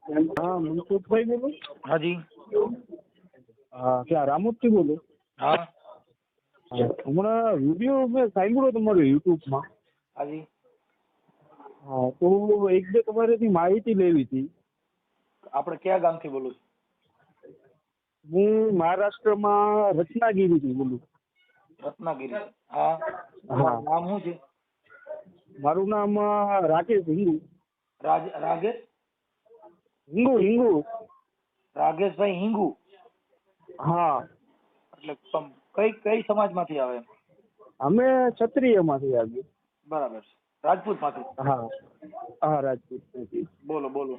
हाँ मनसुख भाई बोलो। हाँ जी। हाँ क्या रामोद થી બોલો? હા હમણાં વિડીયો મેં સાંભળ્યો તમારો યુટ્યુબમાં। હા જી। હા તો એક બે તમારેથી માહિતી લેવી હતી। આપણે કયા ગામથી બોલો છો? હું મહારાષ્ટ્રમાં રત્નાગીરીથી બોલું। રત્નાગીરી। હા હા નામ શું છે? મારું નામ રાકેશ હિંગુ। રાગેશ હિંગુ હિંગુ। રાગેશભાઈ હિંગુ। હા એટલે કઈ સમાજમાંથી આવે? અમે ક્ષત્રિયમાંથી આવીએ। બરાબર છે, રાજપૂતમાંથી। હા હા રાજપૂતમાંથી। બોલો બોલો।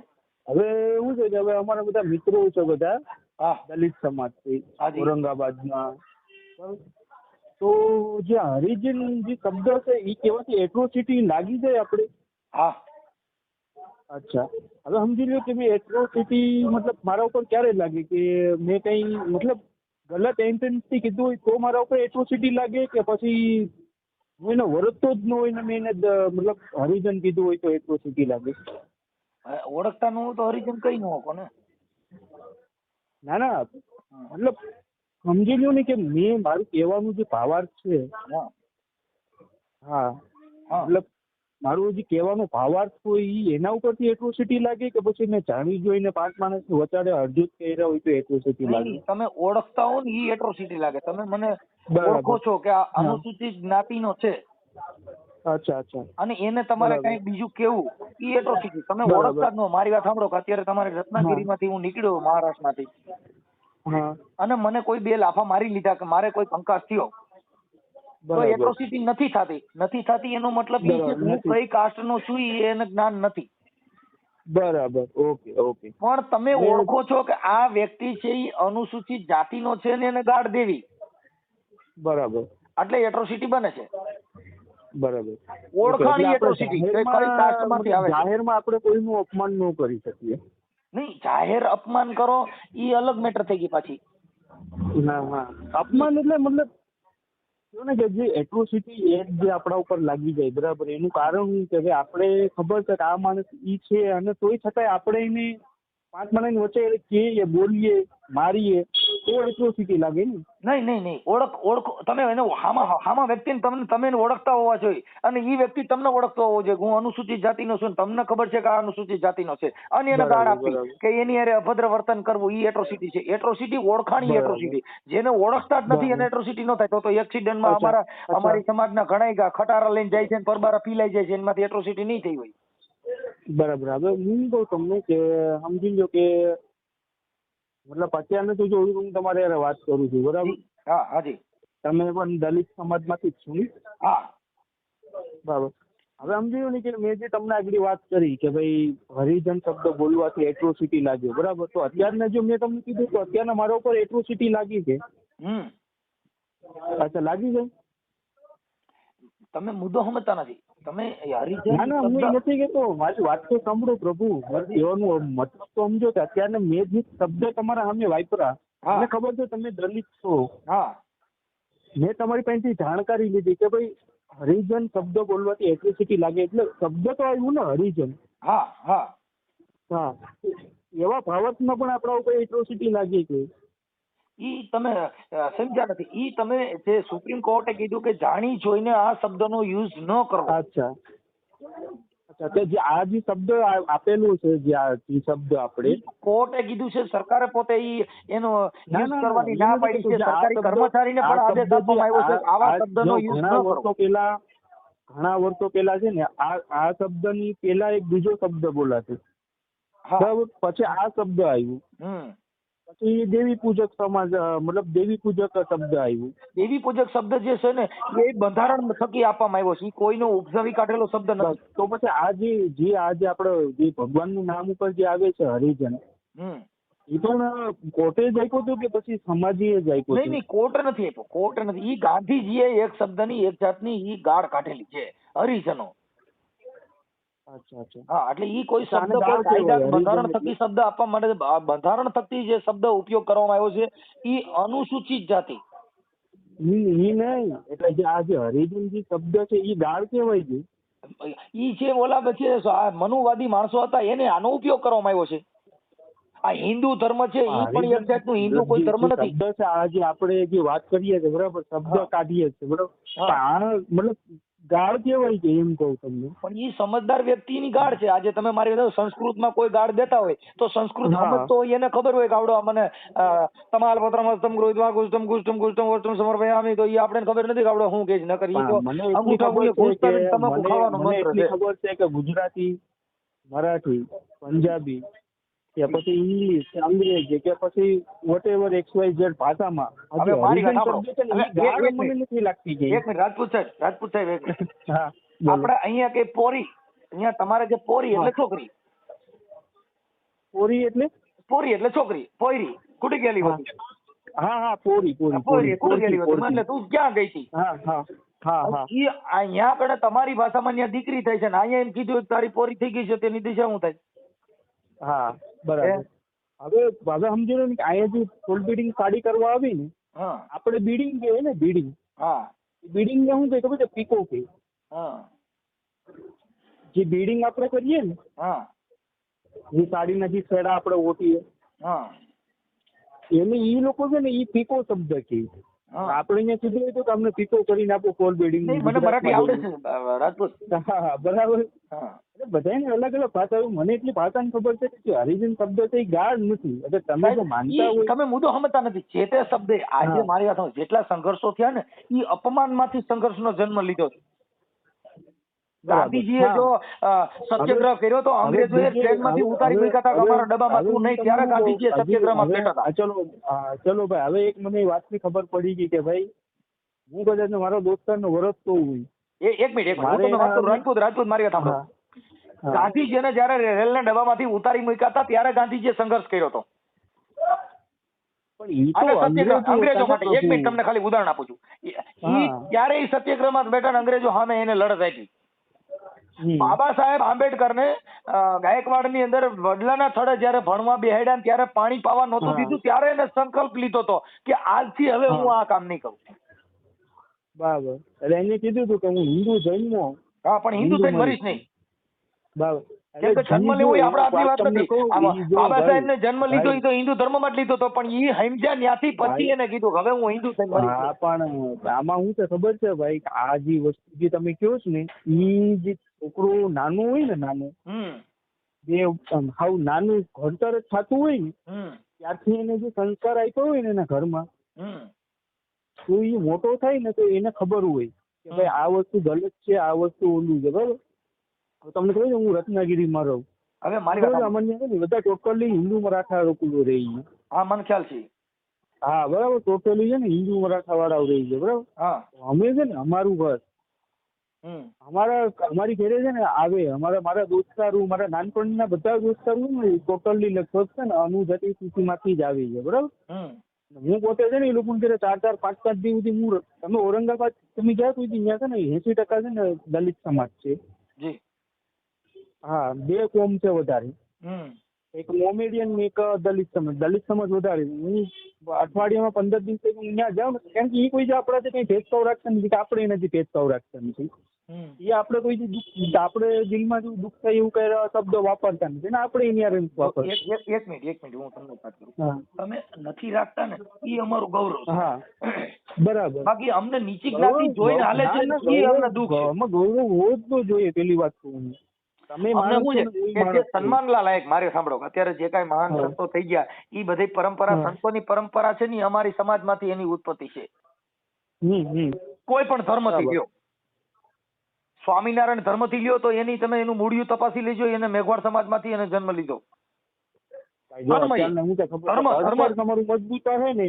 હવે એવું છે કે હવે અમારા બધા મિત્રો છે બધા હા દલિત સમાજથી હાજી। ઔરંગાબાદમાં। તો જે હરિજન જે શબ્દ છે એ કહેવાથી એટ્રોસિટી લાગી જાય આપણે? હા અચ્છા હવે સમજી લો કે મેં એટ્રોસિટી મતલબ મારા ઉપર ક્યારે લાગી કે મેં કંઈ મતલબ ગલત ઇન્ટેન્શનથી કીધું હોય તો મારા ઉપર એટ્રોસિટી લાગે કે પછી હું એને વરતતો જ ન હોય ને મેં એને મતલબ હરિજન કીધું હોય તો એટ્રોસિટી લાગે? ઓળખતા ન હોય તો હરિજન કઈ ન શકો ને। ના ના મતલબ સમજી લ્યો ને કે મેં મારું કહેવાનું જે ભાવાર્થ છે હા હા હા મતલબ મારું જે કહેવાનો ભાવાર્થ હોય એ એના ઉપરથી એટ્રોસિટી લાગે કે પછી મેં જાણી જોઈને 5 માણસની વચાડે અડધું જ કહી રહ્યા હોય તો એટ્રોસિટી નહીં લાગે? નહીં, તમે ઓળખતા હો ને એ એટ્રોસિટી લાગે। તમે મને બરાબર ઓળખો છો કે આ હા અનુસૂચિત જ્ઞાતિનો છે અચ્છા અચ્છા અને એને તમારે બરાબર કઈ બીજું કેવું, એ એટ્રોસિટી। તમે બરાબર ઓળખતા જ ન હો। મારી વાત સાંભળો કે અત્યારે તમારે હા રત્નાગીરીમાંથી હું નીકળ્યો મહારાષ્ટ્રમાંથી હા અને મને કોઈ બે લાફા મારી લીધા કે મારે કોઈ કંકાસ થયો તો બરાબર એટ્રોસિટી નથી થતી એનો મતલબ એ છે બરાબર કે હું નથી કઈ કાસ્ટનો છું એ એને જ્ઞાન નથી। બરાબર ઓકે ઓકે પણ તમે એટલે ઓળખો છો કે આ વ્યક્તિ છે એ અનુસૂચિત જાતિનો છે ને એને ગાળ દેવી, બરાબર એટલે એટ્રોસિટી બને છે। બરાબર ઓકે એટલે ઓળખાણ આપણે એટ્રોસિટી કઈ કાસ્ટમાંથી આવે છે? જાહેરમાં આપણે કોઈનું અપમાન ન કરી શકીએ? નહીં, જાહેર અપમાન કરો એ અલગ મેટર થઈ ગઈ પાછી। હા હા અપમાન એટલે મતલબ જો ને કે જે એટ્રોસિટી એક્ટ જે આપણા ઉપર લાગી જાય બરાબર એનું કારણ શું કે ભાઈ આપણે ખબર છે કે આ માણસ ઈ છે અને તોય છતાંય આપણે એને 5 માણસની વચ્ચે કહીએ બોલીએ મારીએ તો એટ્રોસિટી લાગે ને? નહીં નહીં નહીં, ઓળખો તમે એને હામા વ્યક્તિને તમે એને ઓળખતા હોવા જોઈએ અને એ વ્યક્તિ તમને ઓળખતો હોવો જોઈએ। હું અનુસૂચિત જાતિનો છું, તમને ખબર છે કે આ અનુસૂચિત જાતિનો છે અને એને ગાળ બરાબર આપવી બરાબર કે એની હારે અભદ્ર વર્તન કરવું એ એટ્રોસિટી છે। એટ્રોસિટી ઓળખાણી બરાબર એટ્રોસિટી, જેને ઓળખતા જ નથી એને બરાબર એટ્રોસિટી ન થાય। તો એક્સિડન્ટમાં અચ્છા અચ્છા અમારી સમાજના ઘણા ખટારા લઈને જાય છે ને પરબારા પીલાઈ જાય છે, એમાંથી એટ્રોસિટી નહીં થઈ હોય। બરાબર હવે હું કહું તમને કે સમજી લો કે મતલબ અત્યારને તો જો હું તમારે યાર વાત કરું છું બરાબર, હા હાજી તમે પણ દલિત સમાજમાંથી જ છો ને? હા બરાબર હવે સમજી લો ને કે મેં જે તમને આગળ વાત કરી કે ભાઈ હરિજન શબ્દ બોલવાથી એટ્રોસિટી લાગ્યો બરાબર, તો અત્યારના જો મેં તમને કીધું તો અત્યારના મારા ઉપર એટ્રોસિટી લાગી છે? અચ્છા લાગી છે? તમે મુદ્દો સમજતા નથી। તમે હરિજન ના ના હું એ નથી કહેતો, મારી વાત તો સાંભળો પ્રભુ, મારે કહેવાનું મતલબ તો સમજો કે અત્યારને મેં જે શબ્દ તમારા સામે વાપરા મને ખબર છે તમે દલિત છો, હા મેં તમારી પાસેથી જાણકારી લીધી કે ભાઈ હરિજન શબ્દ બોલવાથી એટ્રોસિટી લાગે એટલે શબ્દ તો આવ્યું ને હરિજન? હા હા હા એવા ભાવાર્થમાં પણ આપણા ઉપર એટ્રોસિટી લાગી છે? ઈ તમે સમજ્યા નથી। ઈ તમે જે સુપ્રીમ કોર્ટે કીધું કે જાણી જોઈને આ શબ્દનો યુઝ ન કરવો। અચ્છા અચ્છા તો જે આ જે શબ્દ આપેલું છે જે આ જે શબ્દ આપણે કોર્ટે કીધું છે, સરકારે પોતે એનો યુઝ કરવાની ના પાડી છે। આ સરકારી શબ્દ કર્મચારીને પણ આદેશ આપવામાં આવ્યો છે આવા શબ્દનો યુઝ ન કરો। ઘણા વર્ષો પેલા છે ને આ શબ્દની પેલા એક બીજો શબ્દ બોલાતો બરાબર, પછી આ શબ્દ આવ્યું, પછી દેવી પૂજક સમાજ મતલબ દેવી પૂજક શબ્દ આવ્યું। દેવી પૂજક શબ્દ જે છે ને એ બંધારણ થકી આપવામાં આવ્યો છે, કોઈનો ઉપજાવી કાઢેલો શબ્દ નથી। તો પછી આ જે આપણે જે ભગવાનનું નામ ઉપર જે આવે છે હરિજન, એ પણ કોર્ટે જ આપ્યો હતો કે પછી સમાજીએ જ આપ્યો? નહીં નહીં, કોર્ટે નથી આપ્યો, કોર્ટે નથી। ઈ ગાંધીજીએ એક શબ્દની એક જાતની ઈ ગાળ કાઢેલી છે હરિજનો। અચ્છા અચ્છા હા એટલે ઈ કોઈ શબ્દ કોઈ કાયદા બંધારણ થકી શબ્દ આપવા માટે બંધારણ થકી જે શબ્દ ઉપયોગ કરવામાં આવ્યો છે ઈ અનુસૂચિત જાતિ નહીં એટલે જે આ જે હરિજન જે શબ્દ છે એ ગાળ કહેવાય છે? ઈ જે ઓલા પછી મનુવાદી માણસો હતા એને આનો ઉપયોગ કરવામાં આવ્યો છે। આ હિન્દુ ધર્મ છે એ પણ એક જાતનું હિન્દુ કોઈ ધર્મ નથી. શબ્દ છે આ જે આપણે જે વાત કરીએ છીએ બરાબર, શબ્દ કાઢીએ છીએ બરાબર, આ મતલબ ગાળ કેવાય કે એમ કહું તમને. પણ એ સમજદાર વ્યક્તિની ગાળ છે. આજે તમે મારી વાત સંસ્કૃતમાં કોઈ ગાળ દેતા હોય તો સંસ્કૃત સમજતો હોય એને ખબર હોય કે આવડો મને તમાલ પત્રમસ્તમ ગૃહીત્વા ગુષ્ટમ ગુષ્ટમ ગુષ્ટમ વસ્તુમ સમર્પયામિ, તો એ આપણને ખબર નથી કે આવડો શું કે ન કરી તો અંગૂઠા ગુંજે ઘૂસતા ને તમાકુ ખાવાનો મંત્ર છે. ખબર છે કે ગુજરાતી, મરાઠી, પંજાબી કે પછી ઇંગ્લિશ કે અંગ્રેજી કે પછી વોટેવર XYZ ભાષામાં હવે મારી વાત સાંભળો. મને નથી લાગતી કે એક મિનિટ રાજપૂત સાહેબ એક મિનિટ. હા આપણે અહીંયા કે પોરી, અહીંયા તમારે જે પોરી એટલે છોકરી, પોરી એટલે છોકરી, પોયરી કુટી ગયેલી હતી. હા પોરી કુટી ગયેલી હતી એટલે તું ક્યાં ગઈ હતી? હા ઈ અહીંયા કણે તમારી ભાષામાં ત્યાં દીકરી થાય છે ને અહીંયા એમ કીધું તારી પોરી થઈ ગઈ છે તેની દિશા શું થાય? હા બરાબર. હવે સમજી લો ને કે અહીંયા જે ફૂલ બીડિંગ સાડી કરવા આવી ને, આપણે બીડિંગ કહેવાય ને, બીડિંગ. બીડિંગ ને શું થાય ખબર છે? પીકો કે જે બીડિંગ આપણે કરીએ ને, એ સાડીના જે છેડા આપણે ઓટીએ એને ઈ લોકો છે ને ઈ પીકો શબ્દ કે આપણે અહીંયા કીધું હોય તો અમને પીકો કરીને આપો ફોલ બીડિંગ. મને મરાઠી આવડે છે રાજપૂત. હા બરાબર. બધાને અલગ અલગ ભાષા. મને એટલી ભાષાની ખબર છે કે હરિજન શબ્દ છે એ ગાળ નથી. એટલે તમે જો માનતા હોય, તમે મુદ્દો સમજતા નથી. જે તે શબ્દ આજે મારી વાત જેટલા સંઘર્ષો થયા ને એ અપમાનમાંથી સંઘર્ષનો જન્મ લીધો છે. ગાંધીજીએ જો સત્યાગ્રહ કર્યો તો અંગ્રેજોએ ટ્રેનમાંથી ઉતારી મૂક્યા હતા અમારા ડબ્બામાં તું નહીં, ત્યારે ગાંધીજીએ સત્યાગ્રહમાં બેઠા હતા. ચલો ભાઈ, હવે એક મને વાતની ખબર પડી ગઈ કે ભાઈ હું કદાચ મારો દોસ્તારનો વરસ તો હોય. એક મિનિટ રાજપૂત મારી વાત સાંભળો. ગાંધીજીને જયારે રેલના ડબ્બામાંથી ઉતારી મૂક્યા હતા ત્યારે ગાંધીજીએ સંઘર્ષ કર્યો હતો. અંગ્રેજો માટે. એક મિનિટ તમને ખાલી ઉદાહરણ આપું છું. ત્યારે એ સત્યાગ્રહમાં બેઠા અંગ્રેજો સામે એને લડત આપી. બાબા સાહેબ આંબેડકરને ગાયકવાડની અંદર વડલાના થડે જયારે ભણવા બેહાડ્યા ત્યારે પાણી પાવા નહોતું દીધું ત્યારે એને સંકલ્પ લીધો હતો કે આજથી હવે હું આ કામ નહીં કરું. બરાબર. એટલે એને કીધું હતું કે હું હિન્દુ જન્મો. હા, પણ હિન્દુ થઈને મરીશ નહીં. બરાબર. જન્મ લેવો એ આપણે આપણી વાત નથી. બાબા સાહેબ ને જન્મ લીધો એ તો હિન્દુ ધર્મમાં જ લીધો હતો, પણ એ સમજ્યા ત્યાંથી પછી એને કીધું હવે હું હિન્દુ થઈને મરીશ. હા, પણ આમાં શું છે ખબર છે ભાઈ, આ જે વસ્તુ જે તમે કહો છો ને, ઈ જે છોકરું નાનું હોય ને, નાનું જે હાવ નાનું ઘડતર જ થતું હોય ને, ત્યારથી એને જે સંસ્કાર આપ્યો હોય ને એના ઘરમાં, તો એ મોટો થાય ને તો એને ખબર હોય કે ભાઈ આ વસ્તુ ગલત છે, આ વસ્તુ ઓલું છે. બરાબર. તમને કહ્યું ને હું રત્નાગીરીમાં રહું. હવે મારી અમને બધા ટોટલી હિન્દુ મરાઠા લોકો રહી. હા, મને ખ્યાલ છે. હા બરાબર. ટોટલી છે ને હિન્દુ મરાઠા વાળાઓ રહી છે. બરાબર. અમે છે ને અમારું ઘર અમારી ઘરે છે ને આવે મારા દોસ્તારો, મારા નાનપણના બધા દોસ્તારો ને ટોટલી લગભગ છે ને અનુજાતિ સૂચિમાંથી જ આવી છે. બરાબર. હું પોતે છે ને એ લોકો ઘરે 4-4, 5-5 દિવસ સુધી હું. તમે ઔરંગાબાદ તમે ગયા તો ત્યાં છે ને 80% છે ને દલિત સમાજ છે. હા, 2 કોમ છે વધારે. એક મોમેડિયન ને એક દલિત સમાજ. દલિત સમાજ વધારે. હું અઠવાડિયામાં 15 દિવસે હું ત્યાં જાઉં ને, કારણ કે એ કોઈ આપણાથી કઈ ભેદભાવ રાખતા નથી કે આપણે નથી ભેદભાવ રાખતા નથી. એ આપણે કોઈ આપણે દિલમાં જેવું દુઃખ થાય એવું કઈ શબ્દો વાપરતા નથી ને આપણે એની યાર વાપરતા. એક મિનિટ હું તમને વાત કરું. તમે નથી રાખતા ને એ અમારું ગૌરવ. હા બરાબર. બાકી અમને નીચી જ્ઞાતિ જોઈને હાલે છે એ અમને દુઃખ છે. અમે ગૌરવ હોવું જ તો જોઈએ. પેલી વાત કહું તમે સન્માનલા લાયક. મારે સાંભળો, અત્યારે જે કઈ મહાન સંતો થઈ ગયા એ બધી પરંપરા, સંતોની પરંપરા છે ને અમારી સમાજમાંથી એની ઉત્પત્તિ છે. કોઈ પણ ધર્મથી લ્યો, સ્વામિનારાયણ ધર્મથી લ્યો તો એનું મૂળિયું તપાસી લેજો, એને મેઘવાળ સમાજમાંથી એને જન્મ લીધો. તમારું મજબૂત છે ને,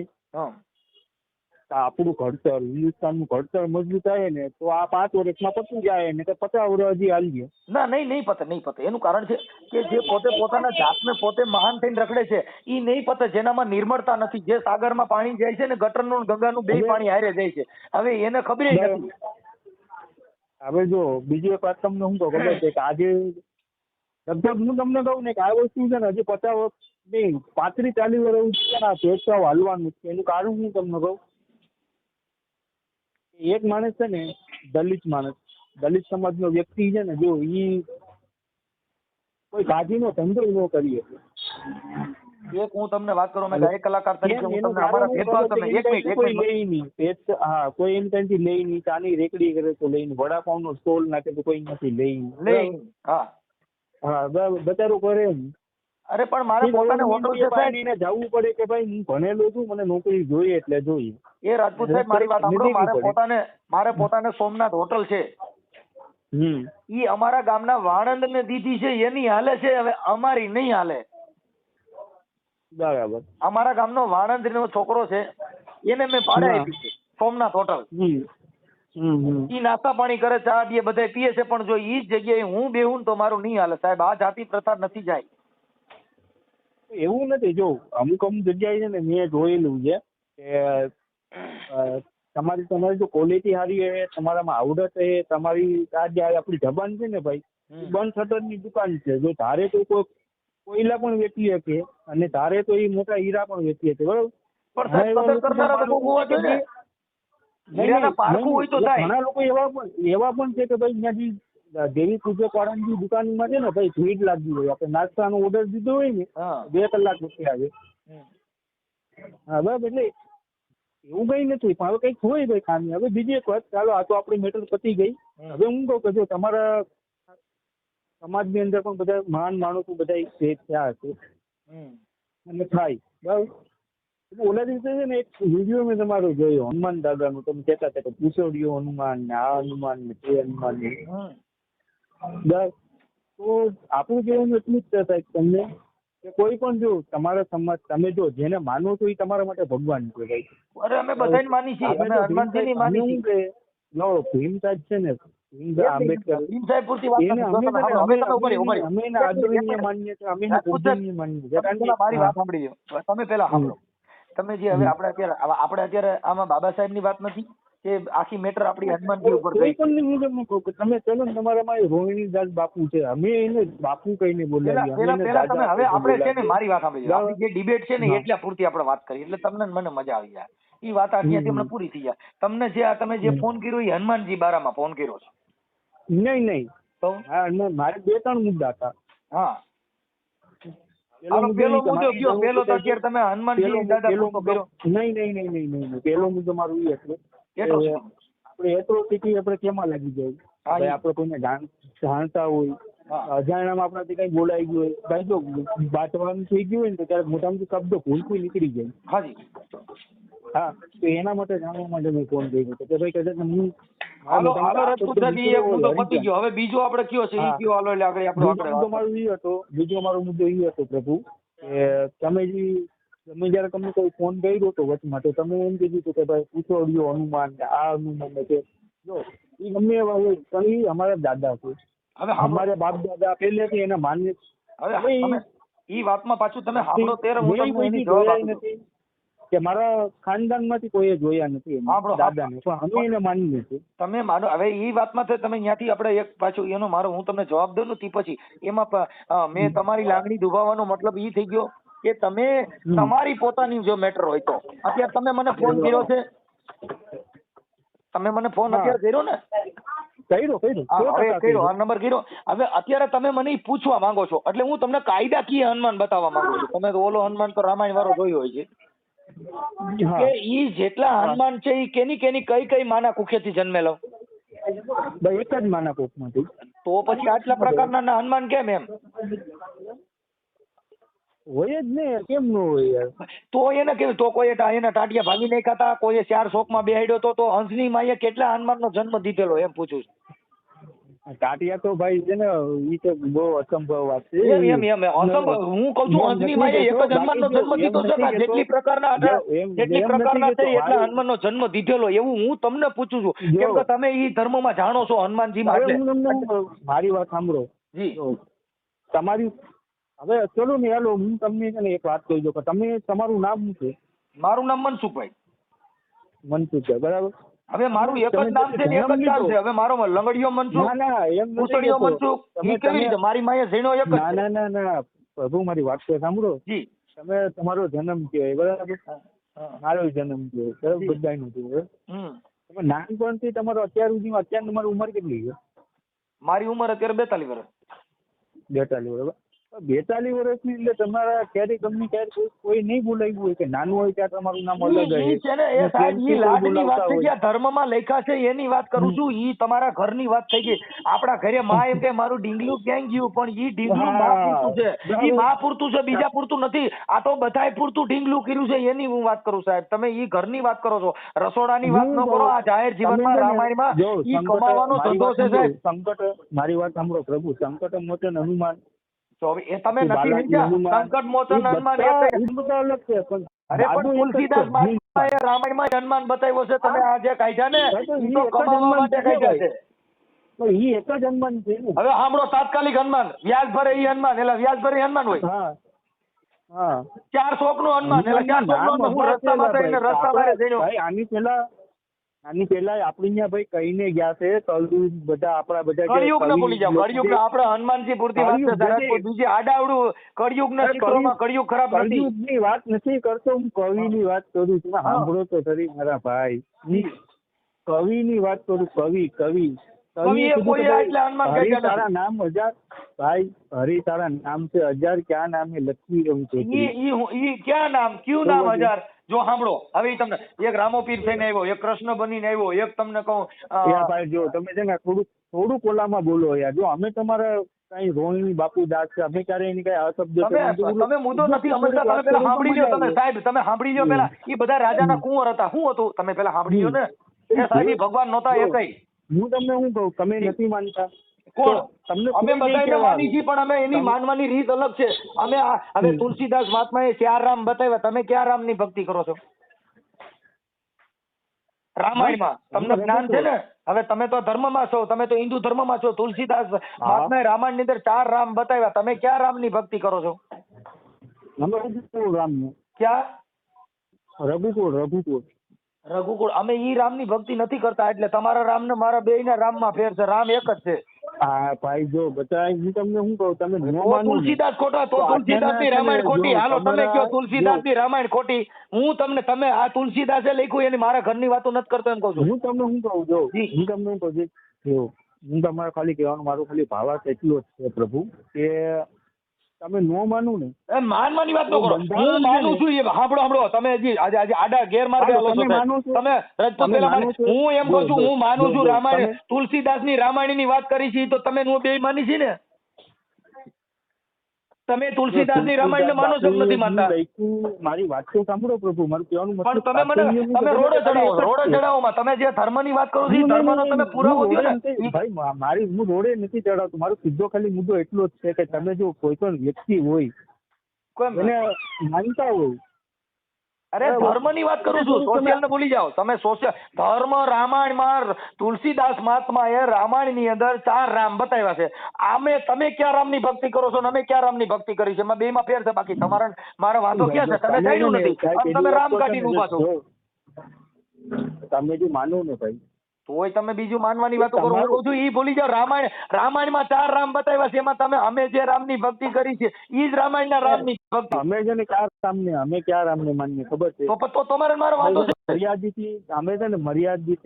આપણું ઘડતર, હિન્દુસ્તાનનું ઘડતર મજબૂત થાય ને તો આ 5 વર્ષમાં પતી જાય ને તો 50 વર્ષ હજી હાલી ગયા. ના, નહીં પતે. એનું કારણ છે કે જે પોતે પોતાના જાતને પોતે મહાન થઈને રખડે છે એ નહીં પતે. જેનામાં નિર્મળતા નથી, જે સાગરમાં પાણી જાય છે ને ગટરનું ગંગાનું બે પાણી હારે જાય છે, હવે એને ખબર નથી. હવે જો બીજી એક વાત તમને હું ખબર છે કે આજે લગભગ હું તમને કહું ને કે આ વસ્તુ છે ને હજી 50 વર્ષ નહીં, 35-40 વર્ષ ભેદભાવ હાલવાનું છે. એનું કારણ હું તમને કહું, એક માણસ છે ને દલિત સમાજનો વ્યક્તિ છે ને, જો ઈ કોઈ ગાજીનો ધંધો ન કરી શકે, એક હું તમને વાત કરું, મેં ગાયક કલાકાર તરીકે હું એનું તમને અમારા કારણ ભેદભાવ એવું તમને છે એક કે મિનિટ કોઈ લે નહીં. હા, કોઈ એમ ત્યાંથી લે નહીં. ચાની રેકડી કરે તો લઈને, વડાપાવનો સ્ટોલ નાખે તો કોઈ નથી લઈને. લઈ. હા હા, બરાબર, બચારો કરે એમ. અરે પણ મારે પોતાને હોટલ છે સાહેબ. એને જવું પડે કે ભાઈ હું ભણેલો છું, મને નોકરી જોઈએ એટલે જોઈએ. એ રાજપૂત સાહેબ મારી વાત સાંભળો, મારે પોતાને સોમનાથ હોટલ છે. ઈ અમારા ગામના વાણંદ ને દીધી છે, એની હાલે છે. હવે અમારી નહીં હાલે. બરાબર. અમારા ગામનો વાણંદ નો છોકરો છે, એને મેં ભાડે આપી છે સોમનાથ હોટલ. ઈ નાસ્તા પાણી કરે, ચા દે, બધા પીએ છે. પણ જો ઈ જ જગ્યાએ હું બેહું તો મારું નહીં હાલે સાહેબ. આ જાતિ પ્રથા નથી જાય. એવું નથી. જો અમુક જગ્યાએ છે ને, મેં જોયેલું છે કે તમારી જો ક્વોલિટી સારી છે, તમારામાં આવડત છે, તમારી આ જે આપણી જબાન છે ને ભાઈ, બંધ શટરની દુકાન છે. જો ધારે તો કોઈ કોયલા પણ વેચી શકે અને ધારે તો એ મોટા હીરા પણ વેચી શકે. બરોબર. ઘણા લોકો એવા પણ છે કે ભાઈ અહીંયાથી દેવી પૂજક વાળાની દુકાનમાં છે ને ભાઈ ભીડ લાગી હોય, આપણે નાસ્તાનો ઓર્ડર દીધો હોય ને 2 કલાક પછી આવે. હા બરાબર. એટલે એવું કઈ નથી, પણ હવે કઈક હોય ભાઈ ખામી. હવે બીજી એક વાત, ચાલો આ તો આપણી મેટર પતી ગઈ. હવે હું કહું કે જો તમારા સમાજની અંદર પણ બધા મહાન માણસો બધા શેખ થયા હશે અને થાય બરાબર. એટલે ઓલા દિવસે છે ને એક વિડીયો મેં તમારો જોયો હનુમાન દાદાનો. તમે કહેતા હતા કે પૂછોડિયો હનુમાન ને આ હનુમાન ને તે હનુમાન ને. બસ તો આપણું કહેવાનું એટલું જ છે સાહેબ તમને કે કોઈ પણ જો તમારા સમાજ તમે જો જેને માનો છો એ તમારા માટે ભગવાન છે ભાઈ. અરે અમે બધાને માની છીએ, અમે હનુમાનજીની માની છીએ. નો ભીમ સાહેબ છે ને, ભીમ આંબેડકર, ભીમ સાહેબ પૂરતી વાત એને નથી. અમે એના આદરણીય માનીએ છીએ, અમે એના પૂજનીય માનીએ છીએ. મારી વાત સાંભળી લો તમે પેલા સાંભળો. તમે જે હવે આપણે અત્યારે આમાં બાબા સાહેબ ની વાત નથી કે આખી મેટર આપણી હનુમાનજી ઉપર ગઈ. હું તમને કહું કે તમે ચલો ને, તમારામાં રોહિણી દાસ બાપુ છે, અમે એને બાપુ કહીને બોલાવીએ. પેલા તમે હવે આપણે છે ને, મારી વાત સાંભળી લો. આપણી જે ડિબેટ છે ને એટલા પૂરતી આપણે વાત કરી એટલે તમને મને મજા આવી જાય. એ વાત આખી હમણાં પૂરી થઈ જાય. તમને તમે જે ફોન કર્યો એ હનુમાનજી બારામાં ફોન કર્યો છે? નહીં તો મારે 2-3 મુદ્દા હતા. હા, પેલો મુદ્દો કયો? પેલો તો અત્યારે તમે હનુમાનજી દાદા કર્યો. નહીં. પેલો મુદ્દો મારો એ હતો આપણે એટ્રોસિટી આપણે કેમાં લાગી જાય. ભાઈ આપણે કોઈને જાણતા હોય, અજાણ્યામાં આપણાથી કઈ બોલાઈ ગયું હોય, ભાઈ જો બાટવાનું થઈ ગયું હોય ને તો ત્યારે મોટા મોટા શબ્દો ભૂલથી નીકળી જાય. હાજી. હા, તો એના માટે જાણવા માટે મેં ફોન કર્યો કે ભાઈ કદાચ હું હવે બીજો આપણે કયો છે એ કયો? હાલો એટલે બીજો મારો મુદ્દો એ હતો પ્રભુ કે તમે જયારે તમને કોઈ ફોન કર્યો હતો વચમાં, તો તમે એમ કીધું હતું કે ભાઈ પૂછોડિયો હનુમાન આ હનુમાન છે. જો એ ગમે એવા હોય પણ એ અમારા દાદા છે. હવે અમારા બાપ દાદા પહેલેથી એને માન્ય. હવે એ વાતમાં પાછું તમે સાંભળો ત્યારે નથી કે મારા ખાનદાનમાંથી કોઈએ જોયા નથી દાદાને, અમે એને માનીએ છીએ. તમે માનો. હવે એ વાતમાં તમે ત્યાંથી આપણે એક પાછું એનો મારો હું તમને જવાબ દઉં તે પછી એમાં મેં તમારી લાગણી દુભાવવાનો મતલબ એ થઈ ગયો કે તમે તમારી પોતાની જો મેટર હોય તો અત્યારે તમે મને ફોન કર્યો છે, તમે મને ફોન અત્યારે કર્યો ને? કર્યો, આ નંબર કર્યો. હવે અત્યારે તમે મને પૂછવા માંગો છો એટલે હું તમને કાયદાકીય હનુમાન બતાવવા માંગુ છું. તમે તો ઓલો હનુમાન તો રામાયણ વાળો જોયો હોય છે કે ઈ જેટલા હનુમાન છે ઈ કેની કઈ માના કુખેથી જન્મેલો? એક જ માના કુખમાંથી. તો પછી આટલા પ્રકારના હનુમાન કેમ એમ હોય જ ને? કેમ ન હોય? તો એને કેવું? તો કોઈ એના ટાટિયા ભાંગી નહીં ખાતા, કોઈ 4 શોકમાં બેહાડ્યો તો હંસની માએ કેટલા હનુમાનનો જન્મ દીધેલો એમ પૂછું છું. ટાટિયા તો ભાઈ છે ને ઈ તો બહુ અસંભવ વાત છે. હું કઉ છું હંસની માએ એક જ હનુમાનનો જન્મ દીધો છે. જેટલી પ્રકારના છે એટલા હનુમાનનો જન્મ દીધેલો એવું હું તમને પૂછું છું. કેમ કે તમે ઈ ધર્મમાં જાણો છો હનુમાનજીમાં. મારી વાત સાંભળો જી. તમારી હવે ચલો ને હાલો હું તમને છે ને એક વાત કહી દઉં કે તમે તમારું નામ શું છે? મારું નામ મનસુખભાઈ. મનસુખભાઈ, બરાબર. હવે મારું એક જ નામ છે ને એક જ નામ છે. હવે મારો લંગડીયો મનસુખ, પૂછડીયો મનસુખ, ઈ કેવી રીતે? મારી માએ ઝીણો એક જ. ના પ્રભુ મારી વાત તો સાંભળો જી. તમે તમારો જન્મ કહેવાય, બરાબર. મારો જન્મ કહેવાય, બરાબર. બધાયનો કહેવાય. તમે નાનપણથી તમારો અત્યાર સુધીમાં અત્યારે તમારી ઉંમર કેટલી છે? મારી ઉંમર અત્યારે 42 વર્ષ. 42, બરાબર. 42 વર્ષની એટલે તમારા ક્યારે ગમે ત્યારે કોઈ નહીં બોલાવ્યું હોય કે નાનું હોય ત્યાં તમારું નામ અલગ ઈ હોય છે ને એ સાહેબ ઈ લાડની વાત થઈ ગયા ધર્મમાં લખ્યા છે એની વાત કરું છું. ઈ તમારા ઘરની વાત થઈ ગઈ. આપણા ઘરે માં એમ કે મારું ઢીંગલું ક્યાં ગયું, પણ ઈ ઢીંગલું માં પૂરતું છે, ઈ માં પૂરતું છે, બીજા પૂરતું નથી. આ તો બધાય પૂરતું ઢીંગલું કર્યું છે એની હું વાત કરું સાહેબ. તમે ઈ ઘરની વાત કરો છો, રસોડાની વાત ન કરો. આ જાહેર જીવનમાં રામાયણમાં ઈ કમાવાનો ધંધો છે સાહેબ. સંકટ, મારી વાત સાંભળો પ્રભુ, સંકટ મોચન હનુમાન એ તમે નથી સમજ્યા. સંકટ મોચન હનુમાન એ અલગ છે, પણ અરે પણ તુલસીદાસ મહાત્માએ રામાયણમાં હનુમાન બતાવ્યો છે. તમે આ જે કાઢ્યા ને ઈ તો કમાવા માટે કાઢ્યા છે. ઈ એક જ હનુમાન છે ને. હવે સાંભળો, તાત્કાલિક હનુમાન, વ્યાજ ભરે ઈ હનુમાન, એટલે વ્યાજ ભરે હનુમાન હોય. હા હા, 4 શોકનું હનુમાન, એટલે 4 શોકનું હું રસ્તામાં થઈને રસ્તા બારે જઈને ભાઈ આની પેલા આપણી અહીંયા ભાઈ કહીને ગયા છે કલયુગ, બધા આપણા બધા કળિયુગ ને ભૂલી જાવ. કળિયુગ ને આપણે હનુમાનજી પૂરતી વાત છે સાહેબ. બીજી આડાવડું કળિયુગ ના ચિત્રોમાં કળિયુગ ખરાબ નથી. કળિયુગ ની વાત નથી કરતો હું, કવિ ની વાત કરું છું. સાંભળો તો ખરી મારા ભાઈ, કવિ ની વાત કરું. કવિ તારા નામ 1000 ભાઈ, હરી તારા નામ છે 1000, ક્યાં નામે લખી રહ્યું છે. ઈ ક્યાં નામ, ક્યું નામ 1000? જો સાંભળો, હવે તમને એક રામોપીર થઈને આવ્યો, એક કૃષ્ણ બનીને આવ્યો, એક તમને કહું ભાઈ જો તમે છે ને થોડુંક ઓલામાં બોલો યાર. જો અમે તમારા કઈ રોહિણી બાપુ દાસ છે, અમે ક્યારે એની કઈ અશબ્દ તમે મુદ્દો નથી સમજતા. તમે પેલા સાંભળી લો. તમે સાહેબ તમે સાંભળી લો પેલા. એ બધા રાજાના કુંવર હતા. શું હતું તમે પેલા સાંભળી લો ને. એ સાહેબ ભગવાન નહોતા એકઈ. હું તમને શું કહું, તમે નથી માનતા. કોણ? અમે બધા માની છીએ, પણ અમે એની માનવાની રીત અલગ છે. અમે હવે તુલસીદાસ મહાત્માએ 4 રામ બતાવ્યા. તમે ક્યાં રામ ની ભક્તિ કરો છો રામાયણમાં? તમને જ્ઞાન છે ને. હવે તમે તો ધર્મમાં છો, તમે તો હિન્દુ ધર્મમાં છો. તુલસીદાસ મહાત્માએ રામાયણ ની અંદર 4 રામ બતાવ્યા. તમે ક્યાં રામ ની ભક્તિ કરો છો? રામ ક્યાં? રઘુકુળ. અમે ઈ રામ ની ભક્તિ નથી કરતા. એટલે તમારા રામ ને મારા બે ના રામ માં ફેર છે. રામ એક જ છે. હા ભાઈ જો બધા હું તમને શું કહું, તમે તુલસીદાસ ખોટા તો તુલસીદાસ ની રામાયણ ખોટી. હાલો તમે કયો તુલસીદાસ ની રામાયણ ખોટી. હું તમને તમે આ તુલસીદાસે લખ્યું એની મારા ઘરની વાતો નથી કરતો એમ કહું છું. હું તમને શું કહું, જો હું તમને શું કહું, હું તમારે ખાલી કહેવાનું મારું ખાલી ભાવાર્થ એટલો જ છે પ્રભુ, કે તમે નો માનું ને માનવાની વાત ન કરો. હું માનું છું. સાંભળો તમે હજી આજે આડા ગેરમાર્ગે હાલો છો તમે રજપૂત પેલા. હું એમ કહું છું, હું માનું છું રામાયણ, તુલસીદાસ ની રામાયણ ની વાત કરી છે તો તમે નો બે માની છે ને. તમે તુલસીદાસ ની રામાયણ ને માનો છો કે નથી માનતા? મારી વાત તો સાંભળો પ્રભુ, મારું કહેવાનું પણ તમે મને તમે રોડે ચડાવો માં તમે જે ધર્મ ની વાત કરો છો એ ધર્મ નો તમે પુરાવો દો ને. ભાઈ મારી હું રોડે નથી ચડાવતો. મારો સીધો ખાલી મુદ્દો એટલો જ છે કે તમે જો કોઈ પણ વ્યક્તિ હોય એને માનતા હોય. અરે ધર્મ ની વાત કરું છું, સોશિયલ ને ભૂલી જાઓ તમે. સોશિયલ ધર્મ રામાયણ માં તુલસીદાસ મહાત્મા એ રામાયણ ની અંદર 4 રામ બતાવ્યા છે. આમે તમે ક્યાં રામ ની ભક્તિ કરો છો ને અમે ક્યાં રામ ની ભક્તિ કરી છે? એમાં બે માં ફેર છે. બાકી તમારા મારા વાંધો ક્યાં છે? તમે જાણ્યું નથી, તમે રામ કાઢીને ઉભા છો. તમે જો માનો ને ભાઈ તોય તમે બીજું માનવાની વાતો કરો. હું કહું છું ઈ ભૂલી જાઓ. રામાયણમાં 4 રામ બતાવ્યા છે. એમાં તમે અમે જે રામની ભક્તિ કરી છે ઈ જ રામાયણના રામની ભક્તિ. અમે છે ને અમે ક્યાં રામને માનીએ ખબર છે? તો તમારે મારો વાંધો છે. મર્યાદિત અમે છે ને મર્યાદિત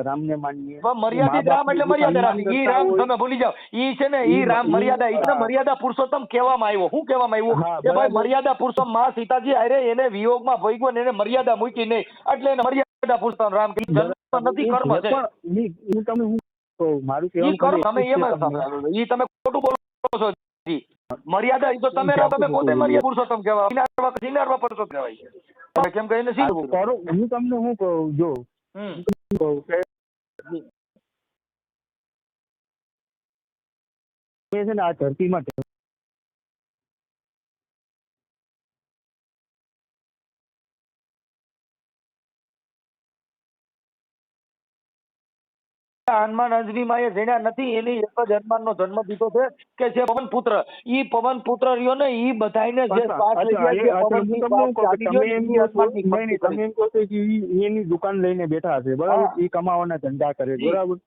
રામને માનીએ. મર્યાદિત રામ એટલે મર્યાદા રામ. ઈ રામ તમે ભૂલી જાઓ. ઈ છે ને ઈ રામ મર્યાદા. ઈ મર્યાદા પુરુષોત્તમ કહેવામાં આવ્યો. શું કહેવામાં આવ્યું કે ભાઈ મર્યાદા પુરુષોત્તમ માં સીતાજી અરે એને વિયોગમાં ભોગવ્યો ને એને મર્યાદા મૂકી નહીં, એટલે એને મર્યાદા પુરુષોત્તમ રામ કીધું. નથી કર્મ છે. હું તમે હું મારું કહેવાનું તમે એમ ઈ તમે ખોટું બોલો છો. મર્યાદા ઈ તો તમે પોતે મર્યાદા પુરુષોત્તમ કહેવાય. સિનારવા પડતો કહેવાય. તમે કેમ કહીને સીધું હું તમને શું કહું, જો કહું કે છે ને આ ધરતીમાં હનુમાન અંજની એ જેના નથી એની એક જ હનુમાનનો જન્મ દીધો છે કે જે પવન પુત્ર. ઈ પવન પુત્ર રહ્યો ને ઈ બધાઈને જે શ્વાસ લઈ જાય છે પવનની તમે એમ કહો છો કે એની દુકાન લઈને બેઠા છે બરાબર, ઈ કમાવાના ધંધા કરે બરાબર.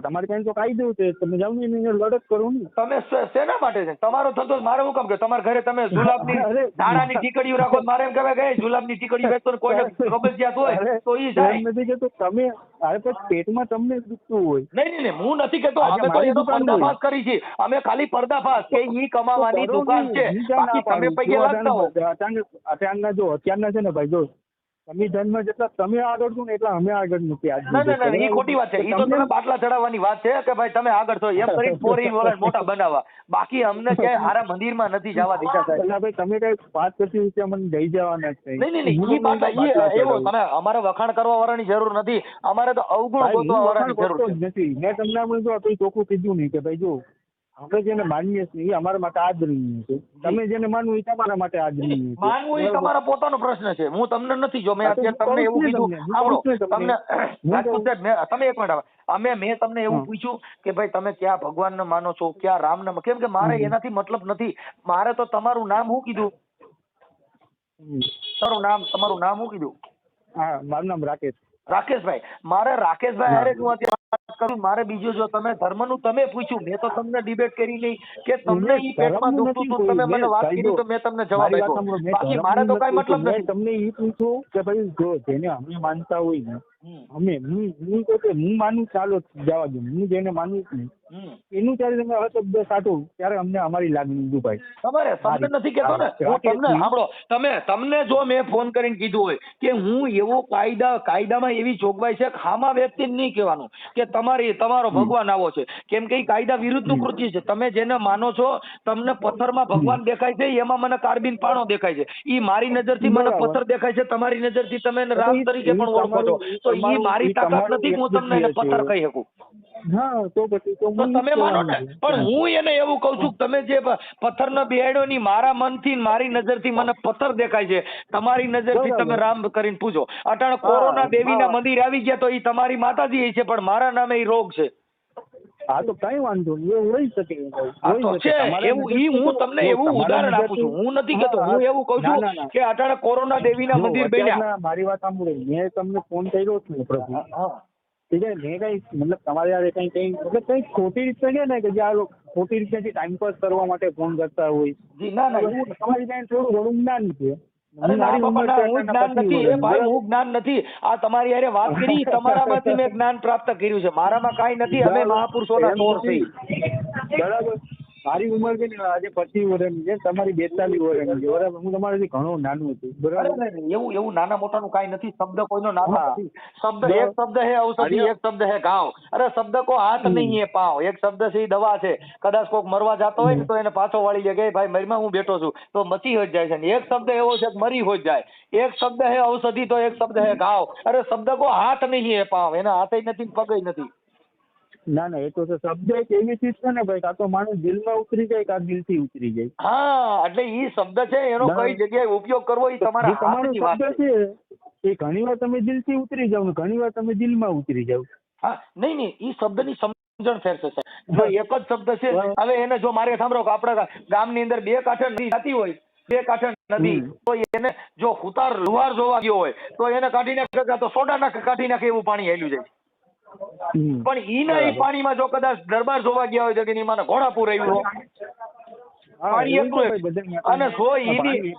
તમારે કઈ તો કાયદો છે, તમે જાવ ને એની લડત કરો ને. તમે શેના માટે છે તમારો ધંધો? મારે શું કામ કે તમારા ઘરે તમે જુલાબની ધારાની ટીકડીઓ રાખો? મારે એમ કહેવાય કે જુલાબની ટીકડીઓ વેચતો કોઈને કબજિયાત હોય તો ઈ જાય. નથી કેતો તમે અરે પણ પેટમાં તમને દુખતું હોય. નહીં, હું નથી કહેતો, આજે અમે તો મારી એનો દુકાન પર્દાફાશ કરી છે, અમે ખાલી પર્દાફાશ કે ઈ કમાવાની તો કરો દુકાન છે, નહીં, હું ક્યાં ના બાકી તમે પાડું. પૈકે જો લાગતા હો. અત્યારના છે ને ભાઈ, જો સંવિધાનમાં જેટલા તમે આગળ છો ને એટલા અમે આગળ નથી આજ ના, સુધી. એ ખોટી વાત છે. ઈ તો તમે બાટલા ચડાવવાની વાત છે કે ભાઈ તમે આગળ છો એમ કરીને ફોરેન વાળા મોટા બનાવવા, બાકી અમને ક્યાંય હારા મંદિરમાં નથી જવા દેતા સાહેબ. એટલે ભાઈ તમે કઈ 5-25 રૂપિયા મને દઈ જવાના જ નહીં, ઈ બાટલા એવો તમે અમારે વખાણ કરવા વાળાની જરૂર નથી, અમારે તો અવગુણ ગોતવા વાળાની જરૂર છે. નથી. મેં તમને આમ જો કોઈ ચોખ્ખું કીધું નહીં કે ભાઈ જો આપણે જેને માનીએ છીએ એ અમારા માટે આદરણીય છે, તમે જેને માનવું એ તમારા માટે આદરણીય છે. માનવું એ તમારો પોતાનો પ્રશ્ન છે, હું તમને નથી. જો મેં અત્યારે તમને એવું કીધું, સાંભળો, તમને રાજપૂત સાહેબ, તમે એક મિનિટ, મેં તમને એવું પૂછ્યું કે ભાઈ તમે ક્યાં ભગવાનને માનો છો, ક્યાં રામને, કેમ કે મારે એનાથી મતલબ નથી. મારે તો તમારું નામ શું કીધું? તમારું નામ શું કીધું? હા, મારું નામ રાકેશ. રાકેશભાઈ. મારે રાકેશભાઈ હારે હું અત્યારે વાત કરું. મારે બીજું, જો તમે ધર્મનું તમે પૂછ્યું, મેં તો તમને ડિબેટ કરી નહીં કે તમને ઈ પેટમાં દુખતું હતું, તમે મને વાત કરી તો મેં તમને જવાબ આપ્યો, બાકી મારે તો કઈ મતલબ નથી. તમને એ પૂછું કે ભાઈ જો જેને અમે માનતા હોય ને, હું માનું, ચાલો જવા દો, હું જેને માનું છું એનું ત્યારે તમે અશબ્દ કાઢો ત્યારે અમને અમારી લાગણી દુભાઈ. તમારે તમને નથી કેતો ને, હું તમને સાંભળો, તમને જો મેં ફોન કરીને કીધું હોય કે હું એવો કાયદામાં એવી જોગવાઈ છે, ખામા વ્યક્તિને નહીં કહેવાનું કે તમારો ભગવાન આવો છે, કેમ કે કાયદા વિરુદ્ધનું કૃત્ય છે. તમે જેને માનો છો, તમને પથ્થરમાં ભગવાન દેખાય છે, એમાં મને કાર્બિન પાણો દેખાય છે, ઈ મારી નજરથી મને પથ્થર દેખાય છે, તમારી નજરથી તમે એને રામ તરીકે પણ ઓળખો છો, તો ઈ મારી તાકાત નથી હું તમને એને પથ્થર કહી શકું. હા, તો પછી તો તમે માનો ને, પણ હું એને એવું કઉ છું કે તમે જે પથ્થરનો બેહાડ્યો ની મારા મનથી મારી નજરથી મને પથ્થર દેખાય છે, તમારી નજરથી તમે રામ કરીને પૂછો. અટાણે કોરોના દેવીના મંદિર આવી ગયા તો એ તમારી માતાજી છે, પણ મારા નામે એ રોગ છે. હા, તો કઈ વાંધો નહીં, એ હોઈ શકે. તો છે એવું, હું તમને એવું ઉદાહરણ આપું છું, હું નથી કહેતો, હું એવું કઉ છું કે અટાણે કોરોના દેવીના મંદિર બન્યા. મારી વાત સાંભળો, મેં તમને ફોન કર્યો છે પ્રભુ, ઠીક છે, મેં કઈ મતલબ તમારી યાર કઈ મતલબ કઈ ખોટી રીતે કે ને કે જે આ ખોટી રીતે ટાઈમ પાસ કરવા માટે ફોન કરતા હોય. ના, તમારી કઈ થોડું ઘણું જ્ઞાન છે. હું જ્ઞાન નથી, આ તમારી હારે વાત કરી, તમારામાંથી મેં જ્ઞાન પ્રાપ્ત કર્યું છે, મારામાં કાંઈ નથી. અમે મહાપુરુષોના ચોર છીએ. બરાબર. મારી ઉંમર છે ને આજે 25 વર્ષની છે, તમારી 42 વર્ષની છે, બરાબર. હું તમારાથી ઘણો નાનું છું, બરાબર. એવું નાના મોટાનું કાંઈ નથી. શબ્દ કોઈનો નાનો નથી. શબ્દ એક શબ્દ હે ઔષધિ, એક શબ્દ હે ઘાવ. અરે શબ્દ કો હાથ નહીં હે પાવ. એક શબ્દ છે દવા છે. કદાચ કોઈક મરવા જતો હોય ને તો એને પાછો વાળી લે કે ભાઈ મરીમાં હું બેઠો છું, તો મચી હોઈ જાય છે. એક શબ્દ એવો છે કે મરી હોઈ જાય. એક શબ્દ હે ઔષધિ તો એક શબ્દ હે ઘાવ. અરે શબ્દ કો હાથ નહીં હે પાવ. એના હાથે નથી, પગે નથી. ના, એ તો શબ્દ એક એવી ચીજ છે ને ભાઈ, કાં તો માણસ દિલમાં ઉતરી જાય, કાં દિલથી ઉતરી જાય. હા, એટલે ઈ શબ્દ છે, એનો કઈ જગ્યાએ ઉપયોગ કરવો એ તમારા હાથની વાત છે. એ ઘણી વાર તમે દિલથી ઉતરી જાવ ને ઘણી વાર તમે દિલમાં ઉતરી જાવ. હા, નહીં, ઈ શબ્દની સમજણ ફેર છે. જો એક જ શબ્દ છે, હવે એને જો મારે સાંભળો કે આપણા ગામની અંદર બે કાંઠે નદી જતી હોય, બે કાંઠે નદી, તો એને જો ઉતાર લુહાર જોવા ગયો હોય તો એને કાઢી નાખે, તો સોડા નાખે કાઢી નાખે એવું પાણી હેલ્યું જાય. પણ ઈના એ પાણીમાં જો કદાચ દરબાર જોવા ગયા હોય તો કે મને ઘોડાપુર આવ્યું પાણી એટલું. અને જો ઈની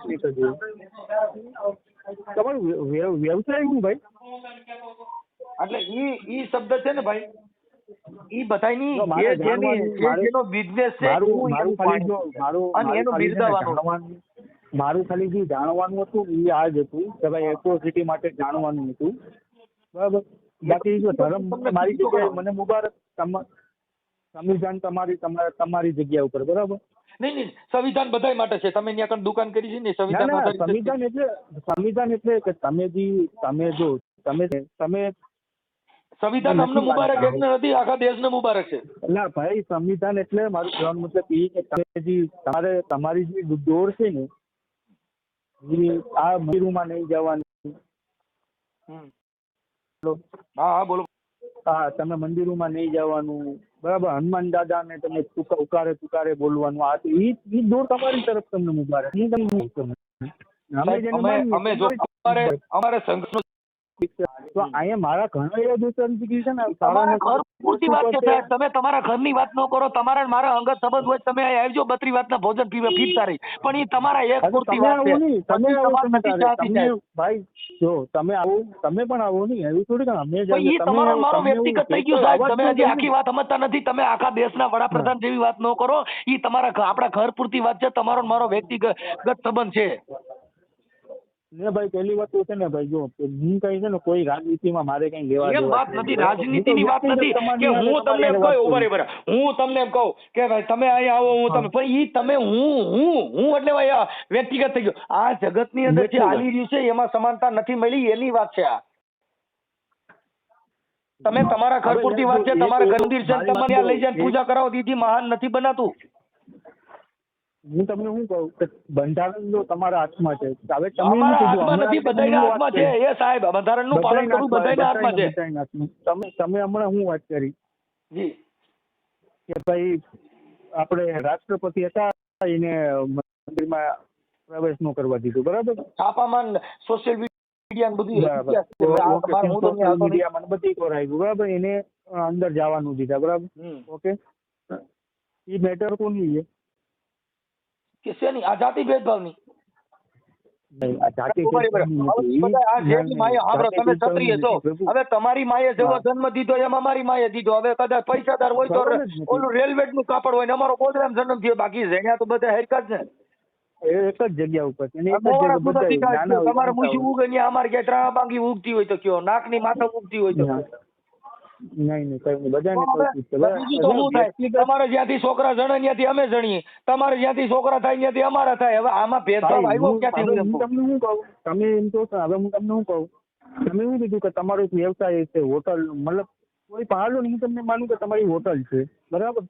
તમારું વ્યવસાય શું ભાઈ? એટલે ઈ શબ્દ છે ને ભાઈ, ઈ બધાની જેનો બિઝનેસ છે અને એનું બિરદાવવાનું. મારું ખાલી જે જાણવાનું હતું એ આ જ હતું કે ભાઈ એટ્રોસિટી માટે જાણવાનું હતું, બરાબર. બાકી જો ધર્મ મારી જગ્યાએ મને મુબારક, સંવિધાન તમારી જગ્યા ઉપર, બરાબર. નહીં, સંવિધાન બધા માટે છે. તમે ત્યાં કણ દુકાન કરી છે ને સંવિધાન એટલે કે તમે સંવિધાન અમને મુબારક એકને નથી, આખા દેશને મુબારક છે. ના ભાઈ, સંવિધાન એટલે મારું કહેવાનો મતલબ એ કે તમે તમારી જે દોર છે ને આ મંદિરોમાં નહીં જવાની. હા, બોલો. હા, તમે મંદિરોમાં નહીં જવાનું, બરાબર. હનુમાન દાદા ને તમે તુકારે બોલવાનું. આ ઈ દોર તમારી તરફ તમને મુબારક. અમારે સંઘ તો અહીંયા મારા ઘણા એવા દોસ્તો છે ને તમારા ઘર પૂરતી વાત છે સાહેબ. તમે તમારા ઘરની વાત ન કરો. તમારા મારા અંગત સંબંધ હોય તમે અહીં આવજો 32 વાતના ભોજન પીરતા રહી, પણ એ તમારા એક પૂરતી વાત છે. તમે તમારે નથી ચાહતી સાહેબ. ભાઈ જો તમે આવો, તમે પણ આવો નહીં, એવું થોડી કે અમે પણ ઈ તમારો મારો વ્યક્તિગત થઈ ગયું સાહેબ. તમે હજી આખી વાત સમજતા નથી. તમે આખા દેશના વડાપ્રધાન જેવી વાત ન કરો. ઈ તમારા આપણા ઘર પૂરતી વાત છે. તમારો મારો વ્યક્તિગત સંબંધ છે. ને ભાઈ પહેલી વાત તો છે ને ભાઈ, જો હું કઈ છે ને કોઈ રાજનીતિમાં મારે કઈ લેવા એમ વાત નથી, રાજનીતિની વાત નથી કે હું તમને એમ કહું બરાબર, હું તમને એમ કહું કે ભાઈ તમે અહીંયા આવો, હું તમે, પણ ઈ તમે હું એટલે ભાઈ વ્યક્તિગત થઈ ગયો. આ જગતની અંદર જે હાલી રહ્યું છે એમાં સમાનતા નથી મળી, એની વાત છે આ. તમે તમારા ઘર પૂરતી વાત છે, તમારા ઘર મંદિર છે, તમારે ત્યાં લઈ જઈને પૂજા કરાવો, દીદી મહાન નથી બનાતું. હું તમને શું કહું કે બંધારણ જો તમારા હાથમાં છે, હવે તમે અમારા હાથમાં નથી, બધાના હાથમાં છે. એ સાહેબ બંધારણનું પાલન કરવું બધાના હાથમાં છે. તમે હમણાં હું વાત કરી જી કે ભાઈ આપણે રાષ્ટ્રપતિ હતા એને મંદિરમાં પ્રવેશ ન કરવા દીધું, બરાબર? છાપામાં સોશિયલ મીડિયા બધું મીડિયામાં બધી કરાવ્યું, બરાબર? એને અંદર જવાનું દીધા, બરાબર? ઓકે, એ મેટર કોની છે? કે શેની? આ જાતિ ભેદભાવની. હવે તમારી માએ જેવો જન્મ દીધો એમ અમારી માએ દીધો. હવે કદાચ પૈસાદાર હોય તો ઓલું રેલવેટ નું કાપડ હોય ને અમારો ગોધરામ જન્મ થયો, બાકી જેના તો બધા હેરકા જ ને. એક જ જગ્યા ઉપર તમારે મૂછું ઉગે ને અમારે ક્યાંય ત્રણ બાંગી ઉગતી હોય તો કયો, નાકની માથા ઉગતી હોય તો નહીં કઈ નહીં, બધાને તમારે જ્યાંથી છોકરા જણે ત્યાંથી અમે જણીએ, તમારે જ્યાંથી છોકરા થાય ત્યાંથી અમારા થાય. હવે આમાં ભેદભાવ આવ્યો ક્યાંથી? હું તમને શું કહું, તમે એમ કહો છો, હવે હું તમને શું કહું, તમે એવું કીધું કે તમારો એક વ્યવસાય છે, હોટલ, મતલબ કોઈ પણ હું તમને માનું કે તમારી હોટલ છે, બરાબર?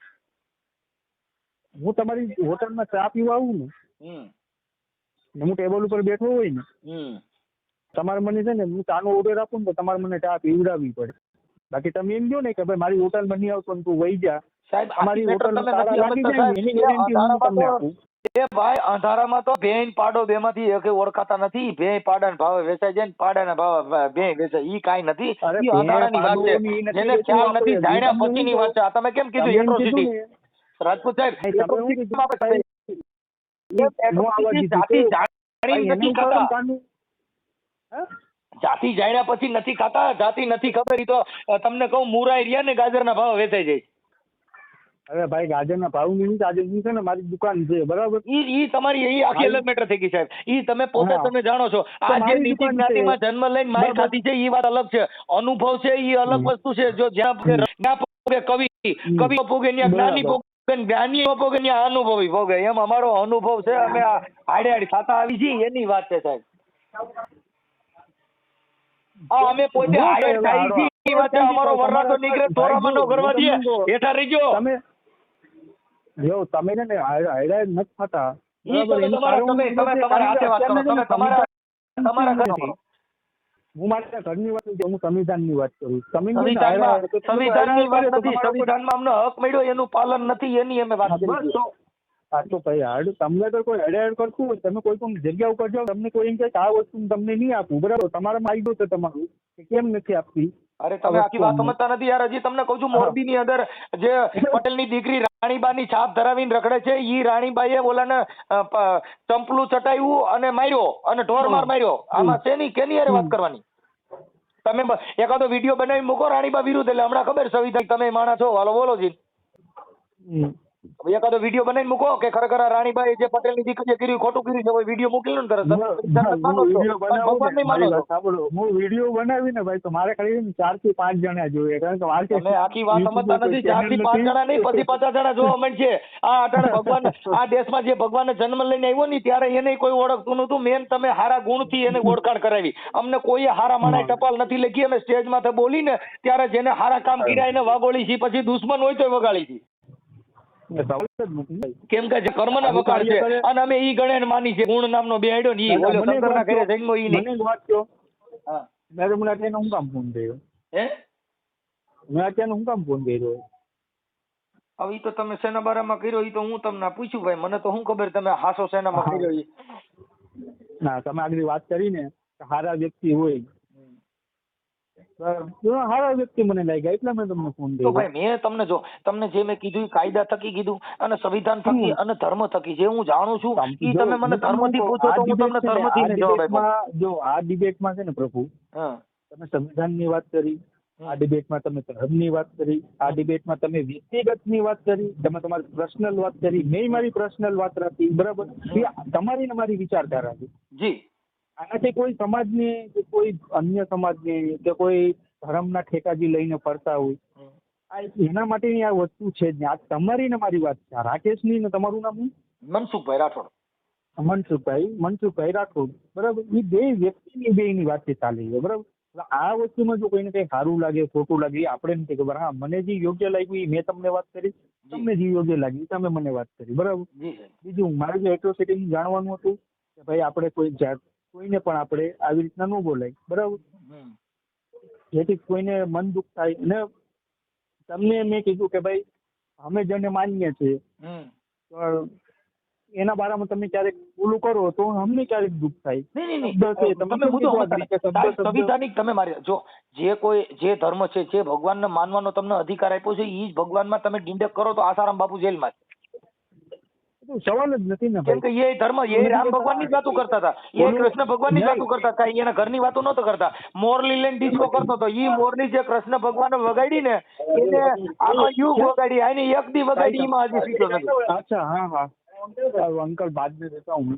હું તમારી હોટલમાં ચા પીવા આવું ને હું ટેબલ ઉપર બેઠો હોય ને, તમારે મને છે ને હું ચાનો ઓર્ડર આપું ને તો તમારે મને ચા પીવડાવવી પડે. બાકી તમે એમ કહો ને કે ભાઈ મારી હોટલમાં નહીં આવતો ને તું વહી જા, તમારી હોટલમાં તાળા લાગી જાય ને એની ગેરંટી હું તમને આપું. એ ભાઈ અંધારામાં તો ભેણ પાડો બે માંથી એક ઓળખાતા નથી. ભેણ પાડાના ભાવે વેચાય છે ને પાડાના ભાવે ભેણ વેચાય, ઈ કાંઈ નથી. ઈ અંધારાની વાત છે, જેને ખ્યાલ નથી, જાણ્યા પછીની વાત છે. આ તમે કેમ કીધું એટ્રોસિટી? રાજપૂત સાહેબ, જાતિ જાણ્યા પછી નથી ખાતા, જાતિ નથી ખબર. ઈ તો તમને કહું મુરાઈ રહ્યા ને ગાજરના ભાવ વેચાઈ જાય. અરે ભાઈ ગાજરના ભાવ ની આજે છે ને મારી દુકાન છે, બરાબર? ઈ તમારી ઈ આખી અલગ મેટર થઈ ગઈ સાહેબ. ઈ તમે પોતે તમે જાણો છો. આ જે નીતિ જ્ઞાતિમાં જન્મ લઈને માર ખાધી છે ઈ વાત અલગ છે. અનુભવ છે ઈ અલગ વસ્તુ છે. જો જ્યાં કવિ ભોગે ત્યાં જ્ઞાની ભોગે, જ્ઞાની ભોગે ત્યાં અનુભવી ભોગે. એમ અમારો અનુભવ છે. અમે હાડે હાડી ખાતા આવી છીએ એની વાત છે સાહેબ. અમે પોતે હાડે ખાઈ છીએ એ વાત છે. અમારો વરરાજો નીકળે તોરામાં નો કરવા દે, હેઠા રહી ગયો. તમે ને હાડે નથી ખાતા, હું મારા ઘરની વાત હું સંવિધાનની વાત કરું. સંવિધાનની વાત નથી. સંવિધાનમાં અમને હક મળ્યો એનું પાલન નથી એની અમે વાત કરી. હા તો ભાઈ તમને તો કોઈ હેડ કરતું હોય, તમે કોઈ પણ જગ્યા ઉપર જાઓ, તમને કોઈ એમ કહે કે આ વસ્તુ તમને નહીં આપું, બરાબર? તમારામાં આવી ગયું છે તમારું કેમ નથી આપતી? અરે તમે આખી વાત સમજતા નથી યાર. હજી તમને કહું છું, મોરબીની અંદર જે પટેલની દીકરી રાણીબાની છાપ ધરાવીને રખડે છે, ઈ રાણીબાઈએ ઓલાને ચંપલું ચટાવ્યું અને માર્યો અને ઢોરમાર માર્યો. આમાં કેની યાર વાત કરવાની? તમે એકાદો વિડીયો બનાવી મૂકો રાણીબા વિરુદ્ધ, એટલે હમણાં ખબર સંવિધાન તમે માણસ છો. હાલો બોલો જી. એકાદો વિડીયો બનાવીને મૂકો કે ખરેખર રાણીબાઈ જે પટેલની દીકરીએ કર્યું ખોટું કર્યું છે, વિડીયો મોકલી લો ને તરત. હું વિડીયો બનાવીને ભાઈ તો મારે ખાલી 4 થી 5 જણા જોઈએ, કારણ કે મારે તમે આખી વાત સમજતા નથી. 4 થી 5 જણા નહીં, પછી 50 જણા જોવા મળશે. આ અટાણે ભગવાન આ દેશમાં જે ભગવાનને જન્મ લઈને આવ્યો ને ત્યારે એને કોઈ ઓળખતું નતું. મેન તમે હારા ગુણથી એને ઓળખાણ કરાવી. અમને કોઈ હારા માણસ ટપાલ નથી લખી. અમે સ્ટેજમાં બોલીને ત્યારે જેને હારા કામ કર્યા એને વાગોળી છે, પછી દુશ્મન હોય તો વગાડી છે. કેમ કે કર્મના વખાણ છે અને અમે ઈ ગણે માની છે. ગુણ નામનો બેડ્યો ને ઈ ઓલો શંકરના ઘરે જન્મો ઈ નહીં. મને વાત કહો, હા મેં મને અત્યારે હું કામ ફોન કર્યો? મેં અત્યારે હું કામ ફોન કર્યો? હવે ઈ તો તમે સેના બારામાં કર્યો, ઈ તો હું તમને પૂછ્યું ભાઈ, મને તો શું ખબર તમે હાસો સેનામાં કર્યો. ઈ ના તમે આગળ વાત કરી ને હારા વ્યક્તિ હોય સારા વ્યક્તિ મને લાગ્યા એટલે મેં તમને ફોન તો કર્યો. ભાઈ મેં તમને જે મેં કીધું એ કાયદા થકી કીધું અને સંવિધાન થકી અને ધર્મ થકી જે હું જાણું છું એ તમે મને ધર્મથી પૂછો તો હું તમને ધર્મથી ને જવાબ આપ્યો. જો આ ડિબેટમાં છે ને પ્રભુ, હા તમે સંવિધાનની વાત કરી, આ ડિબેટમાં તમે ધર્મની વાત કરી, આ ડિબેટમાં તમે વ્યક્તિગતની વાત કરી, તમે તમારી પર્સનલ વાત કરી, મેં મારી પર્સનલ વાત રાખી, બરાબર. એ તમારી ને મારી વિચારધારા છે. જી આનાથી કોઈ સમાજની કે કોઈ અન્ય સમાજની કે કોઈ ધર્મના ઠેકાજી લઈને ફરતા હોય, આ એના માટેની આ વસ્તુ છે જ નહીં. આ તમારી ને મારી વાત છે. આ રાકેશની ને તમારું નામ શું? મનસુખભાઈ રાઠોડ. મનસુખભાઈ રાઠોડ, બરાબર. એ બે વ્યક્તિની બેયની વાતચીત ચાલી છે, બરાબર. હવે આ વસ્તુમાં જો કોઈને કઈ સારું લાગે ખોટું લાગે એ આપણે નથી ખબર. હા, મને જે યોગ્ય લાગ્યું એ મેં તમને વાત કરી, તમને જે યોગ્ય લાગ્યું તમે મને વાત કરી, બરાબર. બીજું મારે જે એટ્રોસિટી જાણવાનું હતું કે ભાઈ આપણે કોઈને પણ આપણે આવી રીતના ન બોલાય, બરાબર, જેથી કોઈને મન દુઃખ થાય. અને તમને મેં કીધું કે ભાઈ અમે જેને માનીએ છીએ એના બારામાં તમે ક્યારેક ઓલું કરો તો અમને ક્યારેક દુઃખ થાય. સંવિધાનિક તમે મારી જો જે ધર્મ છે જે ભગવાનને માનવાનો તમને અધિકાર આપ્યો છે એ જ ભગવાનમાં તમે ડિંડક કરો તો આસારામ બાપુ જેલમાં સવાલ જ નથી ને. કેમ કે એ ધર્મ એ રામ ભગવાનની જ વાતો કરતા હતા, એ કૃષ્ણ ભગવાનની જ વાતો કરતા હતા, એના ઘરની વાતો નતો કરતા. મોરલી લઈને ડિસ્કો કરતો હતો. ઈ મોરલી જે કૃષ્ણ ભગવાન વગાડી ને એને આખો યુગ વગાડી, આની એક દી વગાડી એમાં હજી સીધો નથી. અચ્છા, હા હા અંકલ બાદ में देता हूँ.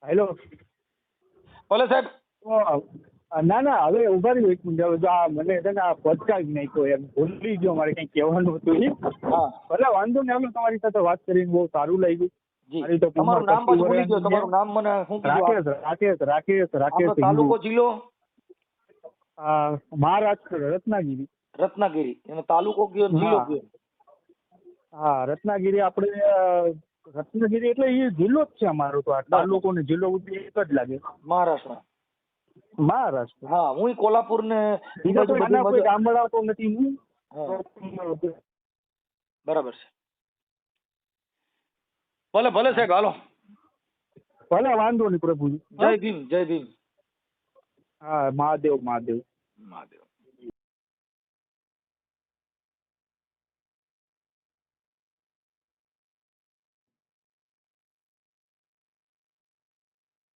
હેલો બોલે સાહેબ. ના ના હવે ઉભા રહ્યો એક મિનિટ. હવે જો આ મને છે ને આ પચકાવી નાખ્યો એમ ભૂલી ગયો મારે કંઈ કહેવાનું હતું એ. ભલે વાંધો નહીં, હાલો તમારી સાથે વાત કરીને બહુ સારું લાગ્યું. મારી તો તમારું નામ પાછું ભૂલી ગયો. તમારું નામ મને શું કીધું? રાકેશ. તાલુકો જિલ્લો મહારાષ્ટ્ર રત્નાગીરી અને તાલુકો કયો જિલ્લો કયો? હા રત્નાગીરી. આપણે રત્નાગીરી એટલે એ જિલ્લો જ છે અમારો. તો આ તાલુકો ને જિલ્લો એક જ લાગે. મહારાષ્ટ્ર. હા, હું કોલ્હાપુર ને ગામડા તો નથી. બરાબર છે. ભલે ભલે સાહેબ, હાલો ભલે વાંધો નહીં પ્રભુજી. જય ભીમ. જય ભીમ. હા, મહાદેવ.